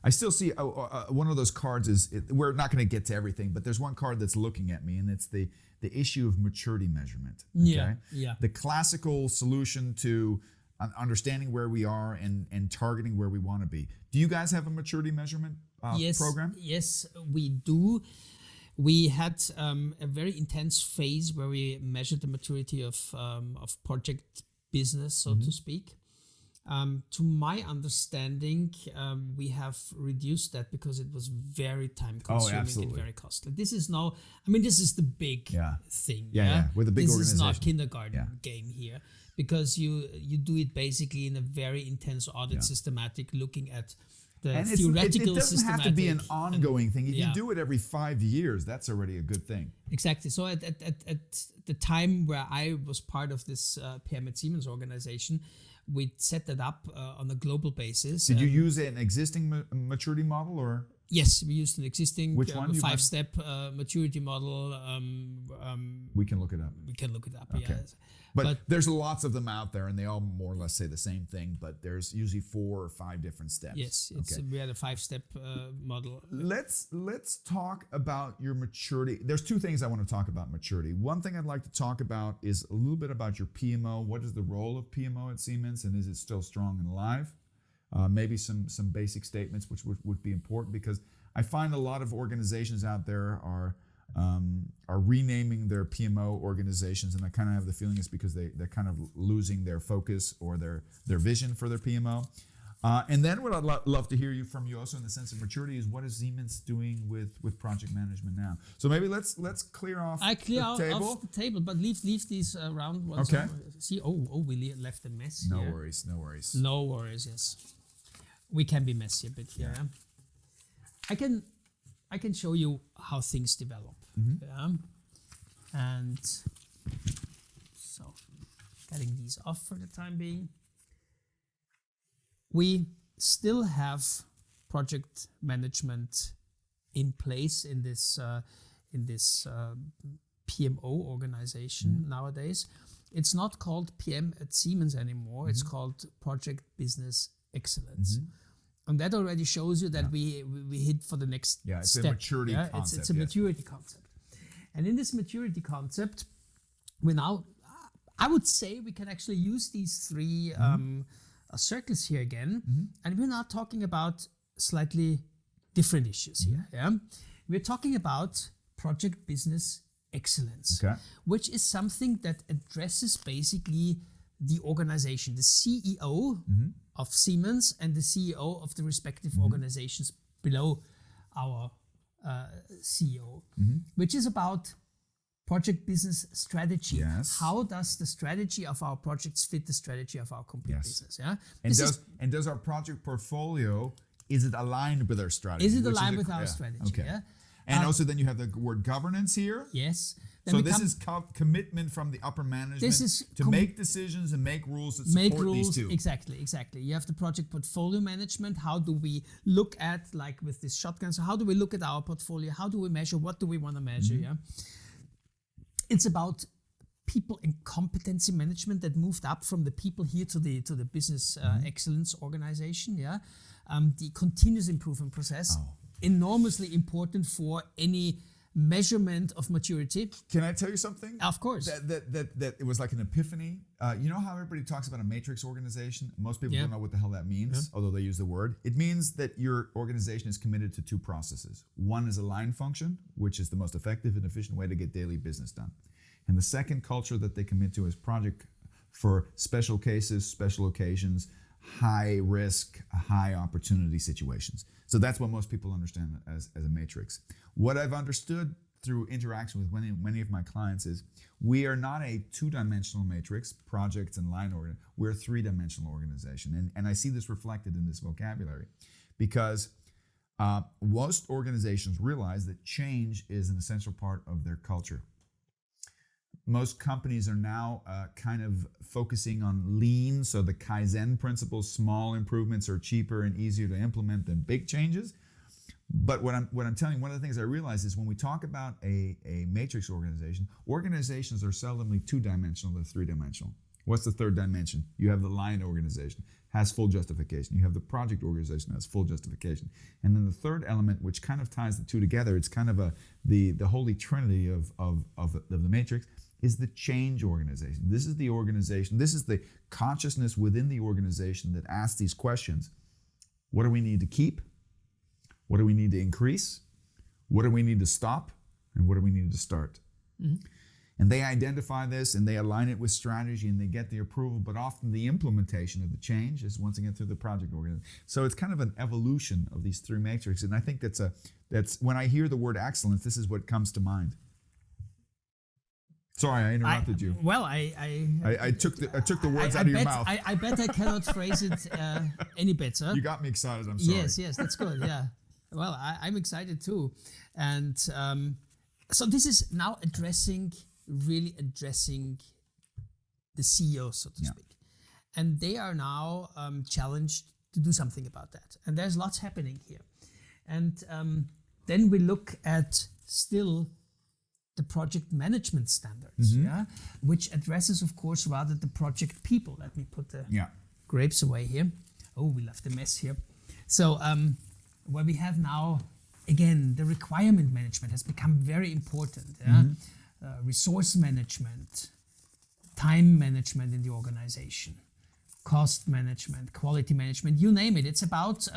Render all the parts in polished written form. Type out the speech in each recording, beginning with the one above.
I still see one of those cards we're not going to get to everything, but there's one card that's looking at me, and it's the issue of maturity measurement. Okay? Yeah. The classical solution to understanding where we are and targeting where we want to be. Do you guys have a maturity measurement program? Yes, we do. We had a very intense phase where we measured the maturity of project business, so to speak. To my understanding, we have reduced that because it was very time consuming and very costly. This is now, this is the big thing. Yeah, with a big this organization. This is not kindergarten game here, because you do it basically in a very intense audit, systematic, looking at the and theoretical, it doesn't have to be an ongoing thing. If you do it every 5 years, that's already a good thing. Exactly. So at the time where I was part of this PM at Siemens organization, we set that up on a global basis. Did you use an existing maturity model, or? Yes, we used an existing Which one? 5-step maturity model. We can look it up. We can look it up, okay. yeah. But there's lots of them out there, and they all more or less say the same thing, but there's usually 4 or 5 different steps. Yes, we had a 5-step model. Let's talk about your maturity. There's 2 things I want to talk about maturity. One thing I'd like to talk about is a little bit about your PMO. What is the role of PMO at Siemens, and is it still strong and alive? Maybe some basic statements which would be important, because I find a lot of organizations out there are renaming their PMO organizations, and I kind of have the feeling it's because they're kind of losing their focus or their vision for their PMO. And then what I'd love to hear from you also in the sense of maturity is, what is Siemens doing with project management now? So maybe let's clear off the table. Off the table, but leave these round ones. Okay. See, we left a mess No here. worries. No worries, yes. We can be messy a bit here. Yeah? I can show you how things develop. Yeah? And so, getting these off for the time being. We still have project management in place in this PMO organization nowadays. It's not called PM at Siemens anymore. It's called Project Business Excellence. And that already shows you that we hit for the next step. It's a maturity concept. It's a maturity concept. And in this maturity concept, I would say we can actually use these 3 circles here again. And we're now talking about slightly different issues here. Yeah? We're talking about project business excellence, which is something that addresses basically the organization, the CEO of Siemens and the CEO of the respective organizations below our CEO, which is about project business strategy. Yes. How does the strategy of our projects fit the strategy of our complete business? Yeah. And does our project portfolio, is it aligned with our strategy? Is it aligned with our strategy? Okay. Yeah. And also then you have the word governance here. Yes. Then so this is commitment from the upper management to make decisions and make rules that support these 2. Exactly. You have the project portfolio management. How do we look at, like with this shotgun, so how do we look at our portfolio? How do we measure? What do we want to measure? Yeah. It's about people and competency management that moved up from the people here to the business excellence organization. Yeah. The continuous improvement process, enormously important for any measurement of maturity. Can I tell you something? Of course. That it was like an epiphany. You know how everybody talks about a matrix organization? Most people don't know what the hell that means, although they use the word. It means that your organization is committed to 2 processes. One is a line function, which is the most effective and efficient way to get daily business done. And the second culture that they commit to is project for special cases, special occasions, high risk, high opportunity situations. So that's what most people understand as a matrix. What I've understood through interaction with many of my clients is we are not a 2-dimensional matrix, projects and line order. We're a 3-dimensional organization. And I see this reflected in this vocabulary because most organizations realize that change is an essential part of their culture. Most companies are now kind of focusing on lean, so the Kaizen principles, small improvements are cheaper and easier to implement than big changes. But what I'm telling you, one of the things I realize is when we talk about a matrix organization, organizations are seldomly 2-dimensional, they're 3-dimensional. What's the 3rd dimension? You have the line organization. has full justification. You have the project organization that has full justification. And then the third element, which kind of ties the two together, it's kind of the holy trinity of the matrix, is the change organization. This is the organization, this is the consciousness within the organization that asks these questions. What do we need to keep? What do we need to increase? What do we need to stop? And what do we need to start? Mm-hmm. And they identify this and they align it with strategy and they get the approval, but often the implementation of the change is once again through the project organization. So it's kind of an evolution of these three matrices. And I think that's when I hear the word excellence, this is what comes to mind. Sorry, I interrupted you. Well, I took the words out of your mouth. I bet I cannot phrase it any better. You got me excited. I'm sorry. Yes, that's good. Yeah. Well, I'm excited too, and so this is now really addressing the CEO, so to speak, and they are now challenged to do something about that. And there's lots happening here, and then we look at still the project management standards, which addresses, of course, rather the project people. Let me put the grapes away here. Oh, we left a mess here. So where we have now, again, the requirement management has become very important. Resource management, time management in the organization, cost management, quality management, you name it. It's about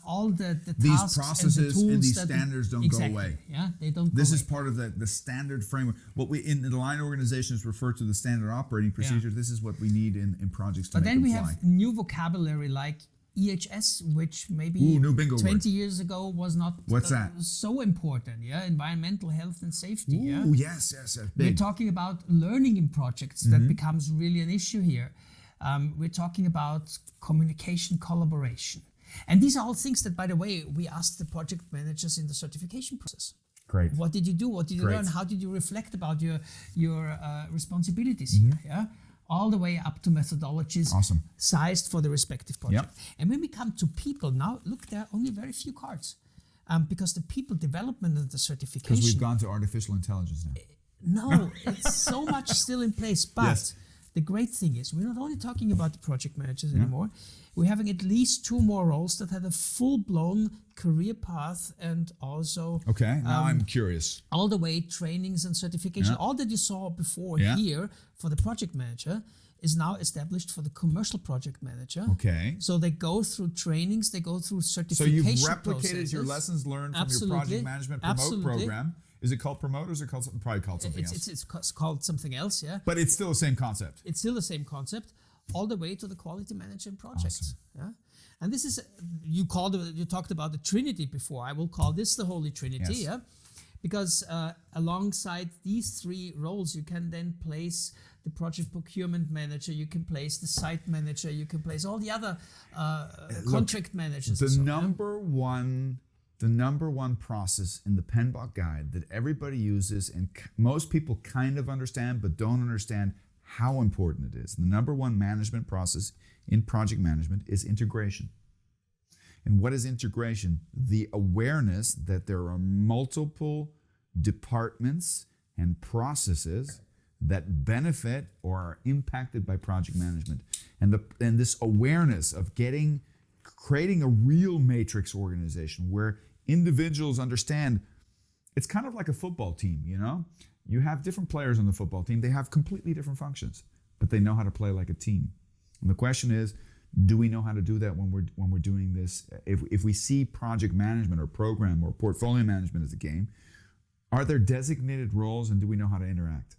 all the these tasks processes and the tools and these standards don't go away. Yeah, they don't. This go is away. part of the standard framework. What we in the line organizations refer to the standard operating procedures. This is what we need in projects to But make then them we fly. have new vocabulary like EHS, which maybe new bingo 20 years ago was not What's that? so important. Environmental health and safety. Yes. We're Big. talking about learning in projects that becomes really an issue here. We're talking about communication, collaboration. And these are all things that, by the way, we asked the project managers in the certification process. Great. What did you do? What did you Great. learn? How did you reflect about your responsibilities here? Yeah, all the way up to methodologies sized for the respective project. And when we come to people, now look, there are only very few cards because the people development and the certification. Because we've gone to artificial intelligence now. No, it's so much still in place. But the great thing is we're not only talking about the project managers anymore. We're having at least 2 more roles that have a full-blown career path and also Okay, now I'm curious. all the way trainings and certification. All that you saw before here for the project manager is now established for the commercial project manager. Okay. So they go through trainings, they go through certification So you've replicated processes. your lessons learned from your project management promote program. Is it called promote or is it called something, probably called something else? It's called something else, But it's still the same concept. It's still the same concept, all the way to the quality management projects. Yeah, and this is you talked about the Trinity before. I will call this the Holy Trinity. Yes. Yeah, because alongside these 3 roles, you can then place the project procurement manager, you can place the site manager, you can place all the other contract managers. The number one process in the PMBOK guide that everybody uses and most people kind of understand but don't understand how important it is. The number one management process in project management is integration. And what is integration? The awareness that there are multiple departments and processes that benefit or are impacted by project management. And this awareness of creating a real matrix organization where individuals understand it's kind of like a football team, You have different players on the football team. They have completely different functions, but they know how to play like a team. And the question is, do we know how to do that when we're doing this? If we see project management or program or portfolio management as a game, are there designated roles and do we know how to interact?